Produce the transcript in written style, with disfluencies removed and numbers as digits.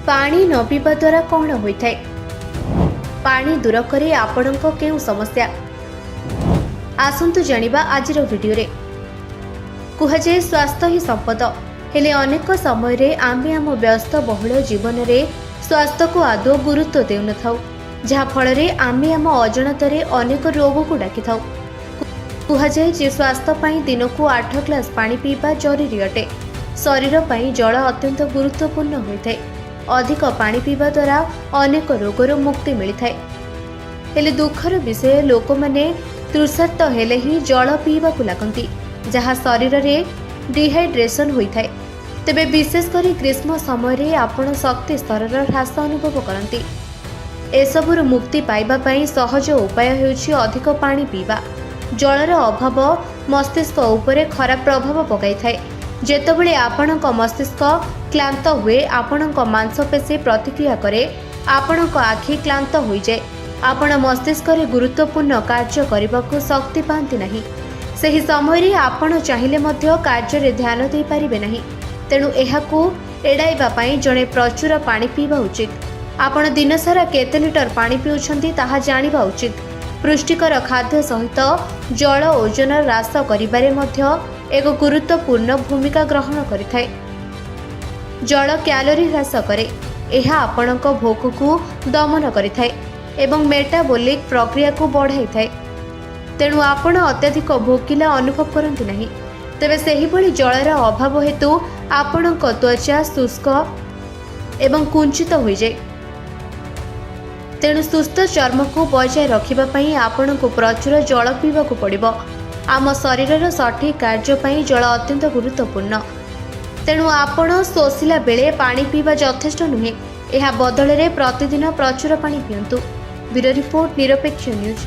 पानी न पीवा द्वारा कौन होता है? पानी दूर करे आपणक केउ समस्या आसंतु जानिबा आजिर वीडियो रे। कुहाजे स्वास्थ्य ही संपद, हेले अनेक समय रे आमे आम व्यस्त बहुल जीवन रे स्वास्थ्य को आदौ गुरुत्व देउ न थाउ, जहा फल रे आमे आम अजाणतरे अनेक रोग को डाकी थाउ। कुहाजे जे स्वास्थ्य पई दिन को 8 ग्लास पानी पीवा जरूरी अटे। शरीर पई जल अत्यंत गुरुत्वपूर्ण होइथाय। अधिक पानी पीवा द्वारा अनेक रोगर मुक्ति मिलिथाय। हेले दुखर विषय लोक माने तृषार्त हेले ही जल पीवा को लागंती, जहा शरीर रे डिहाइड्रेशन होइथाय। तेबे विशेष करी ग्रीष्म समय रे आपण शक्ति स्तर ह्रास अनुभव करंती। एसबुर मुक्ति पाइबा पई सहज उपाय हेउछि अधिक पानी पीवा। जलर अभाव मस्तिष्क उपरे खराब प्रभाव पकाइथाय। जेतबेले आपणक मस्तिष्क क्लांत हुए, आपणक मांसपेशी प्रतिक्रिया करे, आपणक आखि क्लांत होई जाए, आपण मस्तिष्क रे गुरुत्वपूर्ण कार्य करबाकू शक्ति पांती नहीं। सही समय रे आपण चाहिले मध्य कार्य रे ध्यान दे पारिबे नहीं। तेणु एहाकू एडाइबा पई जणे प्रचुर पानी पीवा उचित। आपण दिन सारा केते लिटर पानी पिउछंती ताहा जानिबा उचित। पुष्टिकर खाद्य सहित जल ओजन ह्रास करिबारे मध्य एक गुरुत्वपूर्ण भूमिका ग्रहण करिथाय। जल कैलोरी ह्रास करे, एहा आपणक भोक को दमन करिथाय एवं मेटाबॉलिक प्रक्रिया को बढ़ाइथाय। तेणु आपण अत्यधिक भोकिला अनुभव करंती नहीं। तेबे सेही भली जलर अभाव हेतु आपणक त्वचा शुष्क एवं कुंचित होई जाय। तेणु सुस्थ चर्म को बजाय रखिबा पई आपणक प्रचुर जल पीवा को पड़िबो। आम शरीर सठिक कार्य पई जल अत्यंत गुरुत्वपूर्ण। तेणु आपण शोषिला बेले पानी पीवा यथेष्ट नुहे। एहा बदल रे प्रतिदिन प्रचुर पानी पियंतु। ब्यूरो रिपोर्ट, निरपेक्ष न्यूज।